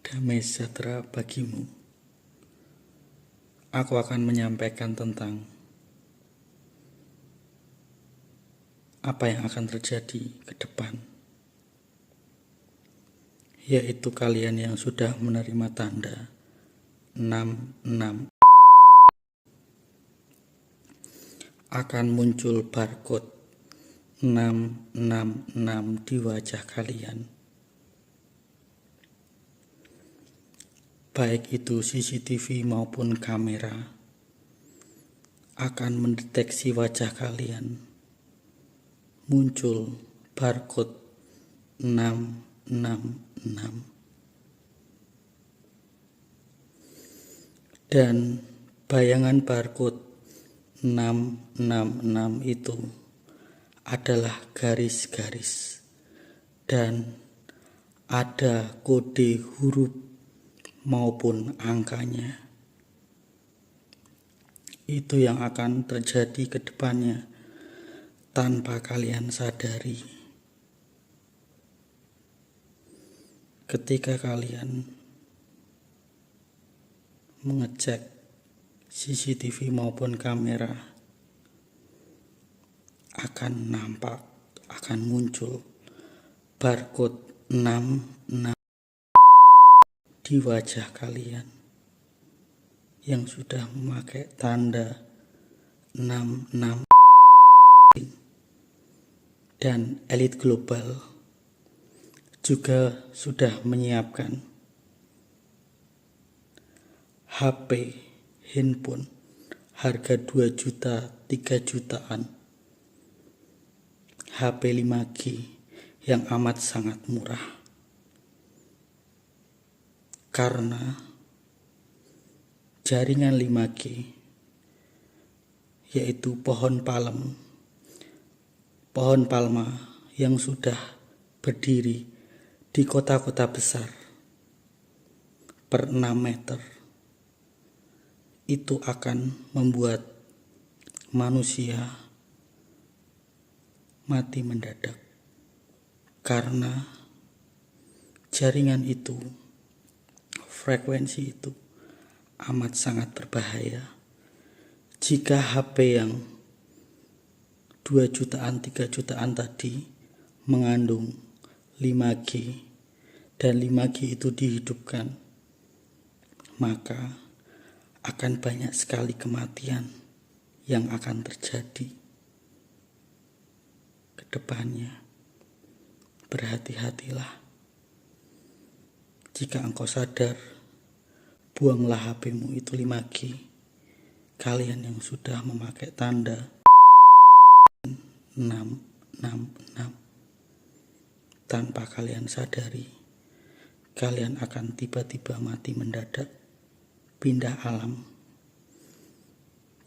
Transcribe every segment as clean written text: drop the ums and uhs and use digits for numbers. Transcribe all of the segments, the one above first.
Damai sejahtera bagimu. Aku akan menyampaikan tentang apa yang akan terjadi ke depan, yaitu kalian yang sudah menerima tanda 66 akan muncul barcode 666 di wajah kalian. Baik itu CCTV maupun kamera akan mendeteksi wajah kalian muncul barcode 666. Dan bayangan barcode 666 itu adalah garis-garis dan ada kode huruf maupun angkanya. Itu yang akan terjadi ke depannya tanpa kalian sadari. Ketika kalian mengecek CCTV maupun kamera, akan nampak, akan muncul barcode 66 di wajah kalian yang sudah memakai tanda 66. Dan elit global juga sudah menyiapkan HP, handphone harga 2 juta, 3 jutaan, HP 5G yang amat sangat murah. Karena jaringan 5G, yaitu pohon palma yang sudah berdiri di kota-kota besar per 6 meter, itu akan membuat manusia mati mendadak. Karena jaringan itu, frekuensi itu amat sangat berbahaya. Jika HP yang 2 jutaan, 3 jutaan tadi mengandung 5G dan 5G itu dihidupkan, maka akan banyak sekali kematian yang akan terjadi ke depannya. Berhati-hatilah. Jika engkau sadar, buanglah HP-mu itu 5G. Kalian yang sudah memakai tanda 666, tanpa kalian sadari, kalian akan tiba-tiba mati mendadak, pindah alam.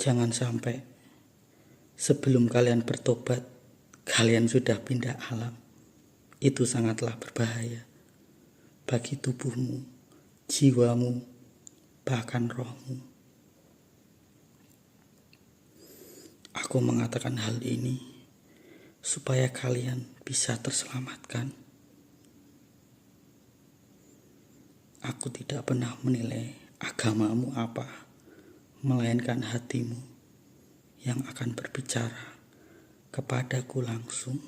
Jangan sampai sebelum kalian bertobat, kalian sudah pindah alam. Itu sangatlah berbahaya bagi tubuhmu, jiwamu, bahkan rohmu. Aku mengatakan hal ini supaya kalian bisa terselamatkan. Aku tidak pernah menilai agamamu apa, melainkan hatimu yang akan berbicara kepadaku langsung.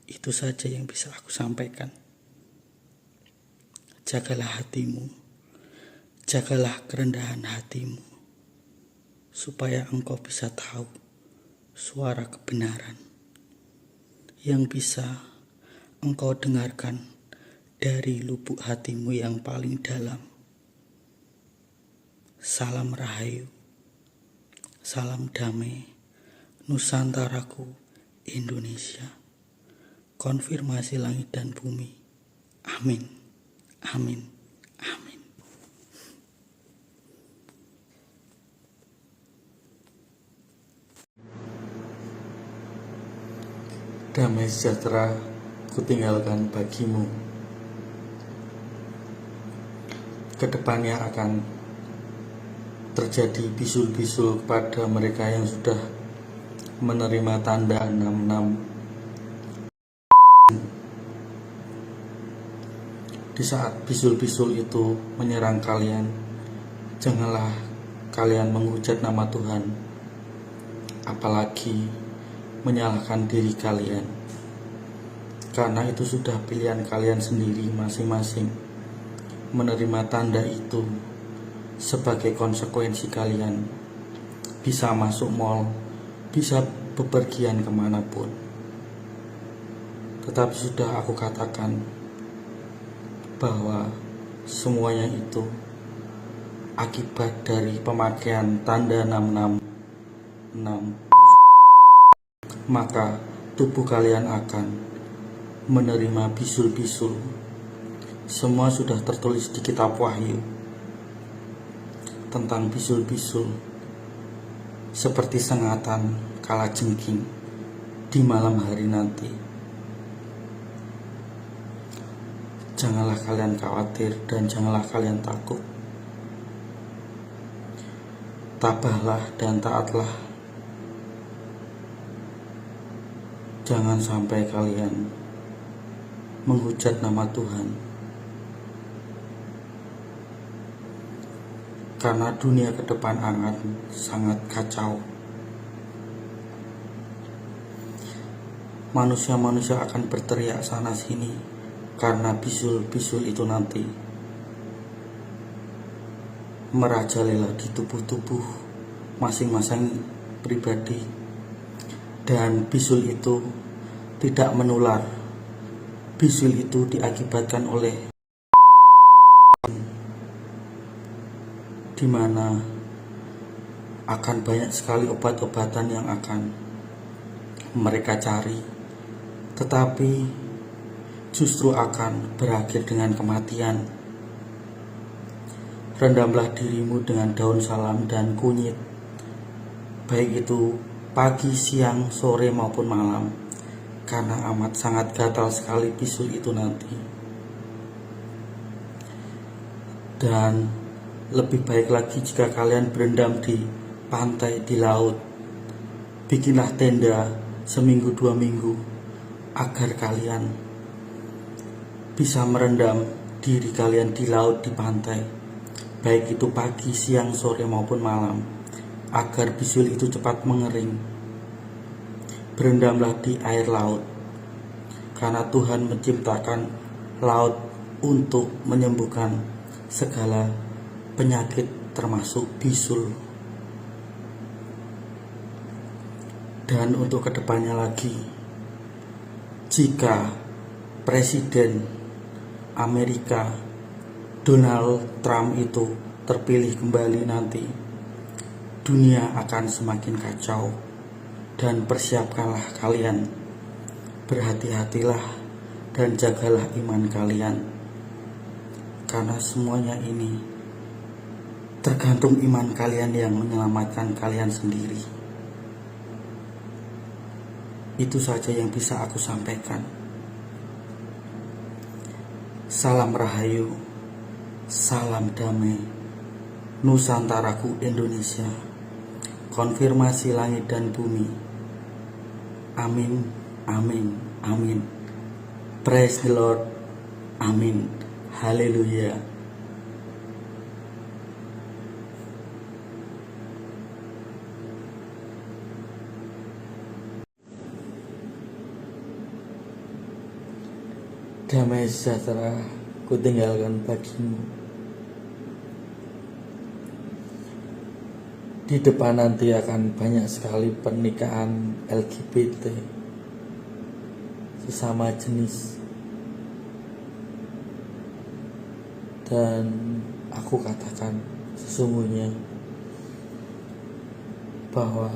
Itu saja yang bisa aku sampaikan. Jagalah hatimu, jagalah kerendahan hatimu, supaya engkau bisa tahu suara kebenaran yang bisa engkau dengarkan dari lubuk hatimu yang paling dalam. Salam Rahayu, salam damai, Nusantaraku Indonesia. Konfirmasi langit dan bumi. Amin, amin, amin. Damai sejahtera kutinggalkan bagimu. Kedepannya akan terjadi bisul-bisul kepada mereka yang sudah menerima tanda 66. Di saat bisul-bisul itu menyerang kalian, janganlah kalian menghujat nama Tuhan, apalagi menyalahkan diri kalian, karena itu sudah pilihan kalian sendiri masing-masing menerima tanda itu sebagai konsekuensi kalian bisa masuk mall, bisa bepergian kemanapun. Tetapi sudah aku katakan bahwa semuanya itu akibat dari pemakaian tanda 666. Maka tubuh kalian akan menerima bisul-bisul. Semua sudah tertulis di kitab Wahyu tentang bisul-bisul, seperti sengatan kalajengking di malam hari nanti. Janganlah kalian khawatir dan janganlah kalian takut. Tabahlah dan taatlah. Jangan sampai kalian menghujat nama Tuhan, karena dunia ke depan akan sangat kacau. Manusia-manusia akan berteriak sana sini karena bisul-bisul itu nanti merajalela di tubuh-tubuh masing-masing pribadi, dan bisul itu tidak menular. Bisul itu diakibatkan oleh di mana akan banyak sekali obat-obatan yang akan mereka cari, tetapi justru akan berakhir dengan kematian. Rendamlah dirimu dengan daun salam dan kunyit, baik itu pagi, siang, sore maupun malam, karena amat sangat gatal sekali bisul itu nanti. Dan lebih baik lagi jika kalian berendam di pantai, di laut. Bikinlah tenda seminggu 2 minggu agar kalian bisa merendam diri kalian di laut, di pantai, baik itu pagi, siang, sore maupun malam, agar bisul itu cepat mengering. Berendamlah di air laut, karena Tuhan menciptakan laut untuk menyembuhkan segala penyakit termasuk bisul. Dan untuk kedepannya lagi, jika Presiden Amerika Donald Trump itu terpilih kembali nanti, dunia akan semakin kacau. Dan persiapkanlah kalian, berhati-hatilah dan jagalah iman kalian, karena semuanya ini tergantung iman kalian yang menyelamatkan kalian sendiri. Itu saja yang bisa aku sampaikan. Salam Rahayu, salam damai, Nusantaraku Indonesia, konfirmasi langit dan bumi. Amin, amin, amin. Praise the Lord, amin, haleluya. Damai sejahtera ku tinggalkan bagimu. Di depan nanti akan banyak sekali pernikahan LGBT sesama jenis, dan aku katakan sesungguhnya bahwa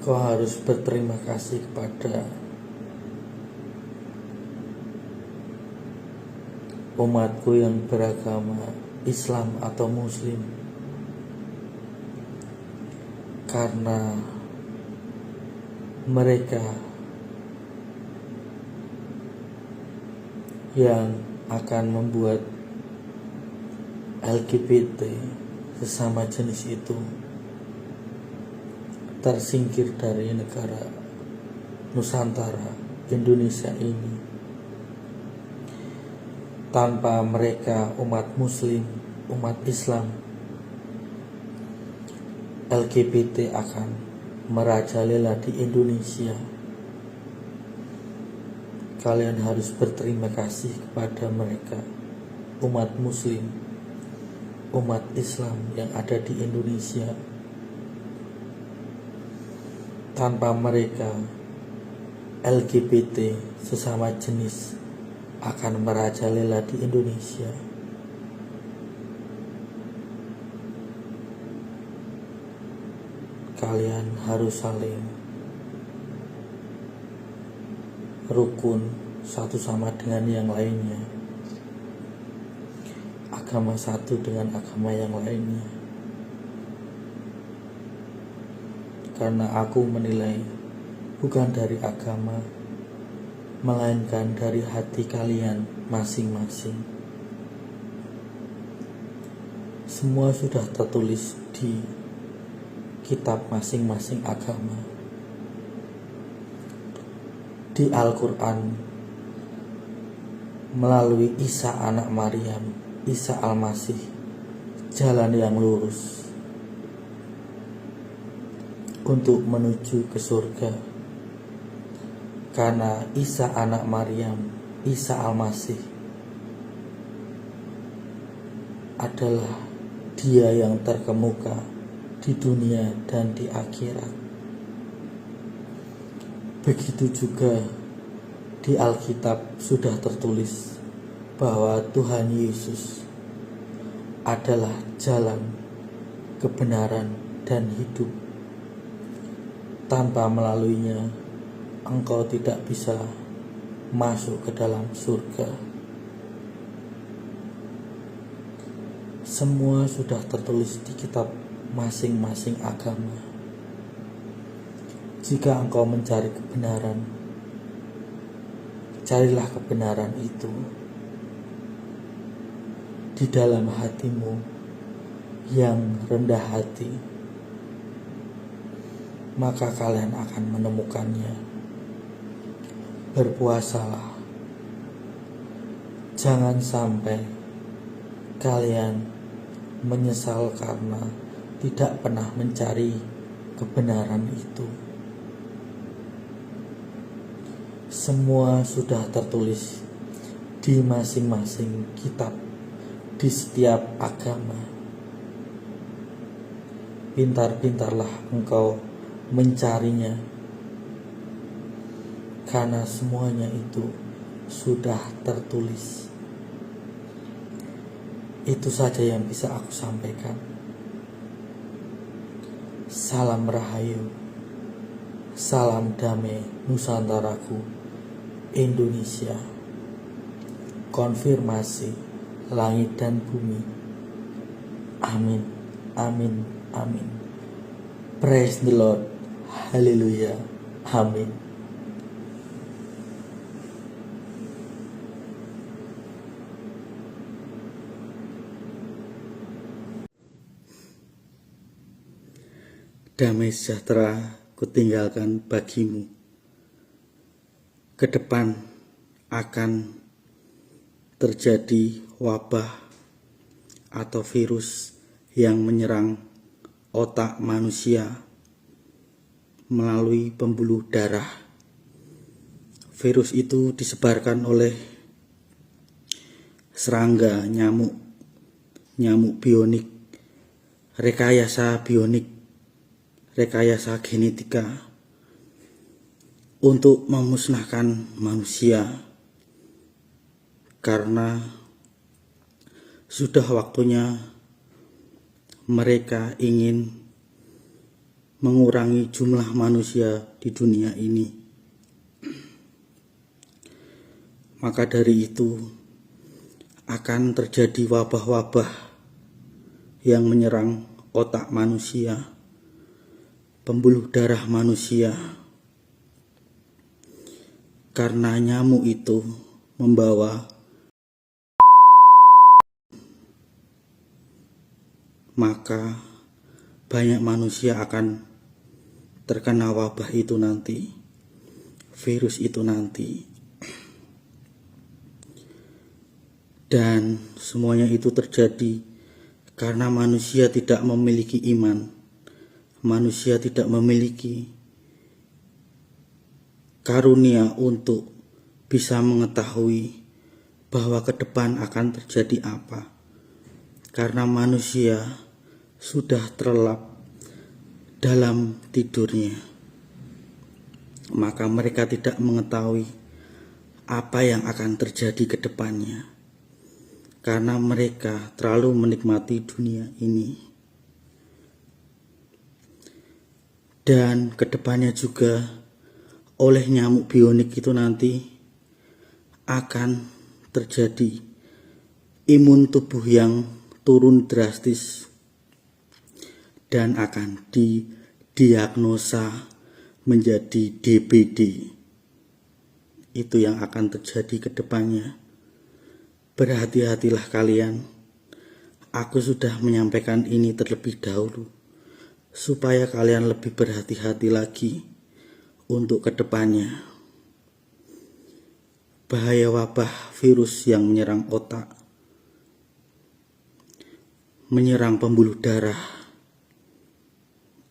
kau harus berterima kasih kepada umatku yang beragama Islam atau Muslim, karena mereka yang akan membuat LGBT sesama jenis itu tersingkir dari negara Nusantara Indonesia ini. Tanpa mereka, umat Muslim, umat Islam, LGBT akan merajalela di Indonesia. Kalian harus berterima kasih kepada mereka, umat Muslim, umat Islam yang ada di Indonesia. Tanpa mereka, LGBT sesama jenis akan merajalela di Indonesia. Kalian harus saling rukun satu sama dengan yang lainnya, agama satu dengan agama yang lainnya. Karena aku menilai bukan dari agama, melainkan dari hati kalian masing-masing. Semua sudah tertulis di kitab masing-masing agama. Di Al-Quran, melalui Isa anak Maryam, Isa Al-Masih, jalan yang lurus untuk menuju ke surga. Karena Isa anak Maryam, Isa Al-Masih adalah Dia yang terkemuka di dunia dan di akhirat. Begitu juga di Alkitab sudah tertulis bahwa Tuhan Yesus adalah jalan, kebenaran, dan hidup. Tanpa melaluinya, engkau tidak bisa masuk ke dalam surga. Semua sudah tertulis di kitab masing-masing agama. Jika engkau mencari kebenaran, carilah kebenaran itu di dalam hatimu yang rendah hati, maka kalian akan menemukannya. Berpuasalah, jangan sampai kalian menyesal karena tidak pernah mencari kebenaran itu. Semua sudah tertulis di masing-masing kitab, di setiap agama. Pintar-pintarlah engkau mencarinya, karena semuanya itu sudah tertulis. Itu saja yang bisa aku sampaikan. Salam Rahayu, salam damai Nusantaraku, Indonesia. Konfirmasi langit dan bumi. Amin, amin, amin. Praise the Lord. Haleluya. Amin. Damai sejahtera kutinggalkan bagimu. Ke depan akan terjadi wabah atau virus yang menyerang otak manusia melalui pembuluh darah. Virus itu disebarkan oleh serangga, nyamuk bionik, rekayasa bionik, rekayasa genetika untuk memusnahkan manusia, karena sudah waktunya mereka ingin mengurangi jumlah manusia di dunia ini. Maka dari itu akan terjadi wabah-wabah yang menyerang otak manusia, pembuluh darah manusia, karena nyamuk itu membawa, maka banyak manusia akan terkena wabah itu nanti, virus itu nanti. Dan semuanya itu terjadi karena manusia tidak memiliki iman. Manusia tidak memiliki karunia untuk bisa mengetahui bahwa ke depan akan terjadi apa. Karena manusia sudah terlelap dalam tidurnya, maka mereka tidak mengetahui apa yang akan terjadi ke depannya. Karena mereka terlalu menikmati dunia ini. Dan kedepannya juga oleh nyamuk bionik itu nanti akan terjadi imun tubuh yang turun drastis dan akan didiagnosa menjadi DBD. Itu yang akan terjadi kedepannya. Berhati-hatilah kalian. Aku sudah menyampaikan ini terlebih dahulu, supaya kalian lebih berhati-hati lagi untuk kedepannya. Bahaya wabah virus yang menyerang otak, menyerang pembuluh darah,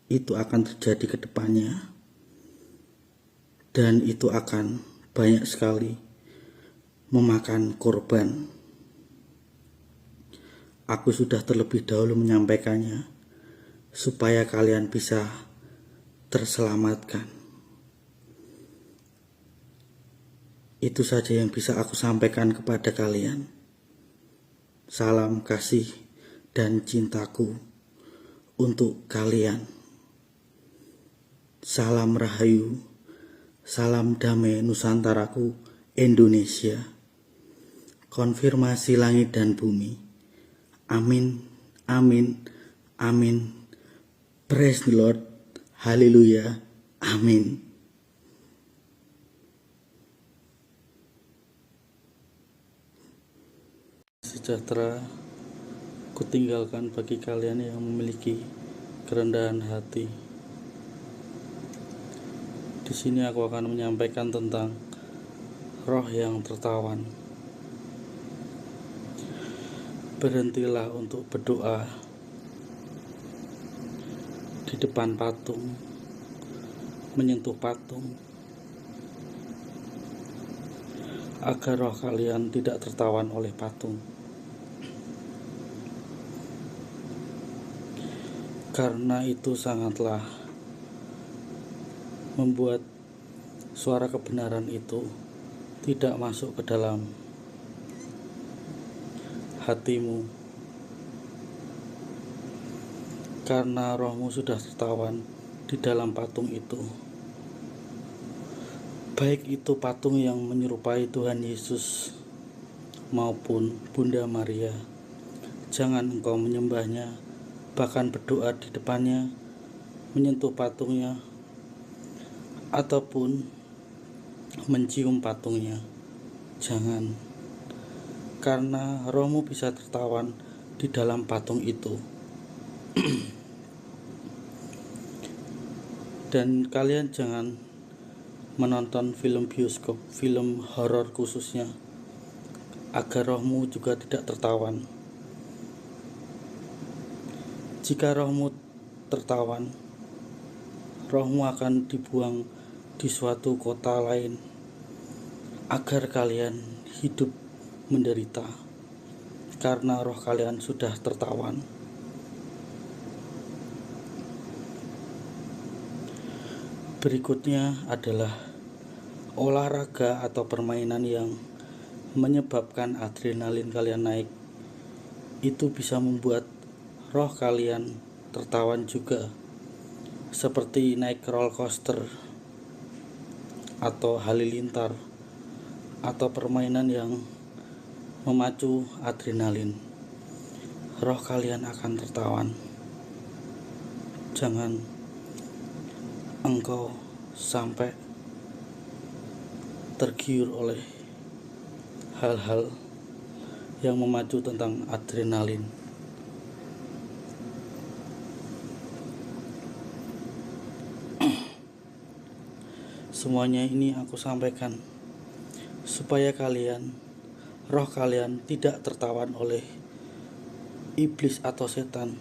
itu akan terjadi kedepannya. Dan itu akan banyak sekali memakan korban. Aku sudah terlebih dahulu menyampaikannya supaya kalian bisa terselamatkan. Itu saja yang bisa aku sampaikan kepada kalian. Salam kasih dan cintaku untuk kalian. Salam rahayu, salam damai Nusantaraku Indonesia. Konfirmasi langit dan bumi. Amin, amin, amin. Praise the Lord. Haleluya. Amin. Sejahtera kutinggalkan bagi kalian yang memiliki kerendahan hati. Di sini aku akan menyampaikan tentang roh yang tertawan. Berhentilah untuk berdoa di depan patung, menyentuh patung, agar roh kalian tidak tertawan oleh patung. Karena itu sangatlah membuat suara kebenaran itu tidak masuk ke dalam hatimu, karena rohmu sudah tertawan di dalam patung itu. Baik itu patung yang menyerupai Tuhan Yesus maupun Bunda Maria. Jangan engkau menyembahnya, bahkan berdoa di depannya, menyentuh patungnya, ataupun mencium patungnya. Jangan. Karena rohmu bisa tertawan di dalam patung itu. Dan kalian jangan menonton film bioskop, film horor khususnya, agar rohmu juga tidak tertawan. Jika rohmu tertawan, rohmu akan dibuang di suatu kota lain, agar kalian hidup menderita karena roh kalian sudah tertawan. Berikutnya adalah olahraga atau permainan yang menyebabkan adrenalin kalian naik. Itu bisa membuat roh kalian tertawan juga, seperti naik roller coaster atau halilintar, atau permainan yang memacu adrenalin. Roh kalian akan tertawan. Jangan engkau sampai tergiur oleh hal-hal yang memacu tentang adrenalin. Semuanya ini aku sampaikan supaya kalian roh kalian tidak tertawan oleh iblis atau setan.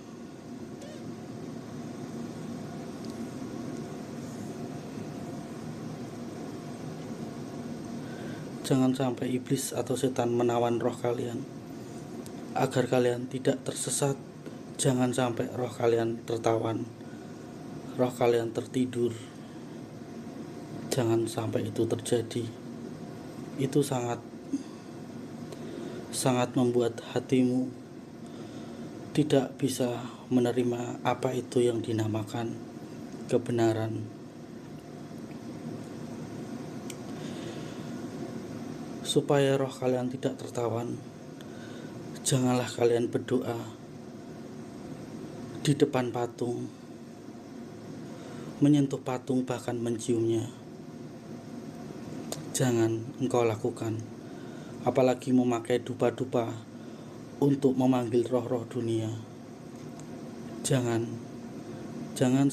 Jangan sampai iblis atau setan menawan roh kalian, agar kalian tidak tersesat. Jangan sampai roh kalian tertawan, roh kalian tertidur. Jangan sampai itu terjadi. Itu sangat membuat hatimu tidak bisa menerima apa itu yang dinamakan kebenaran. Supaya roh kalian tidak tertawan, janganlah kalian berdoa di depan patung, menyentuh patung, bahkan menciumnya. Jangan engkau lakukan, apalagi memakai dupa-dupa untuk memanggil roh-roh dunia. Jangan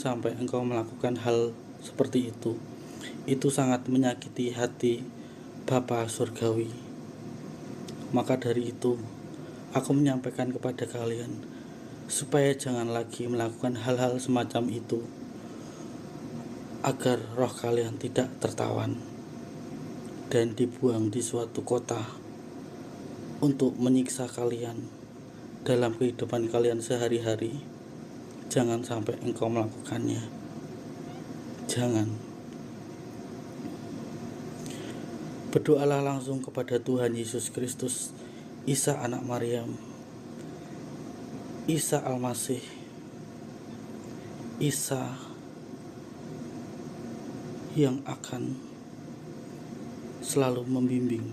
sampai engkau melakukan hal seperti itu. Itu sangat menyakiti hati Bapa Surgawi. Maka dari itu, aku menyampaikan kepada kalian supaya jangan lagi melakukan hal-hal semacam itu, agar roh kalian tidak tertawan dan dibuang di suatu kota untuk menyiksa kalian dalam kehidupan kalian sehari-hari. Jangan sampai engkau melakukannya. Jangan. Berdoalah langsung kepada Tuhan Yesus Kristus, Isa anak Maryam, Isa Al-Masih, Isa yang akan selalu membimbing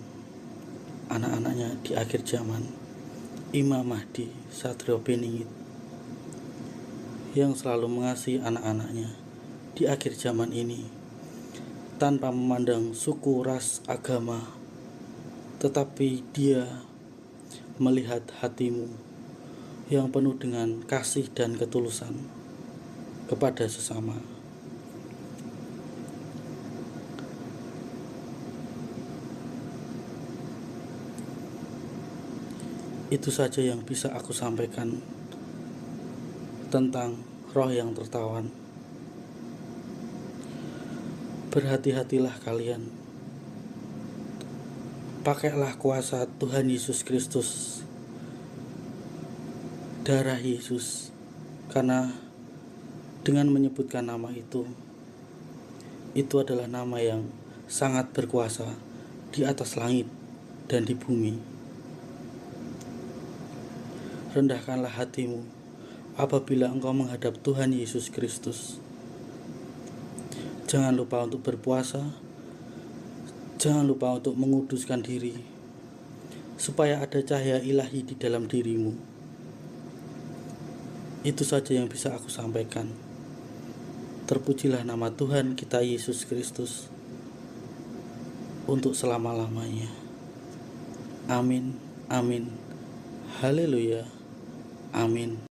anak-anaknya di akhir zaman. Imam Mahdi Satrio Beningit yang selalu mengasihi anak-anaknya di akhir zaman ini, tanpa memandang suku, ras, agama, tetapi dia melihat hatimu yang penuh dengan kasih dan ketulusan kepada sesama. Itu saja yang bisa aku sampaikan tentang roh yang tertawan. Berhati-hatilah kalian. Pakailah kuasa Tuhan Yesus Kristus, darah Yesus, karena dengan menyebutkan nama itu adalah nama yang sangat berkuasa di atas langit dan di bumi. Rendahkanlah hatimu apabila engkau menghadap Tuhan Yesus Kristus. Jangan lupa untuk berpuasa. Jangan lupa untuk menguduskan diri, supaya ada cahaya ilahi di dalam dirimu. Itu saja yang bisa aku sampaikan. Terpujilah nama Tuhan kita Yesus Kristus untuk selama-lamanya. Amin, amin, haleluya, amin.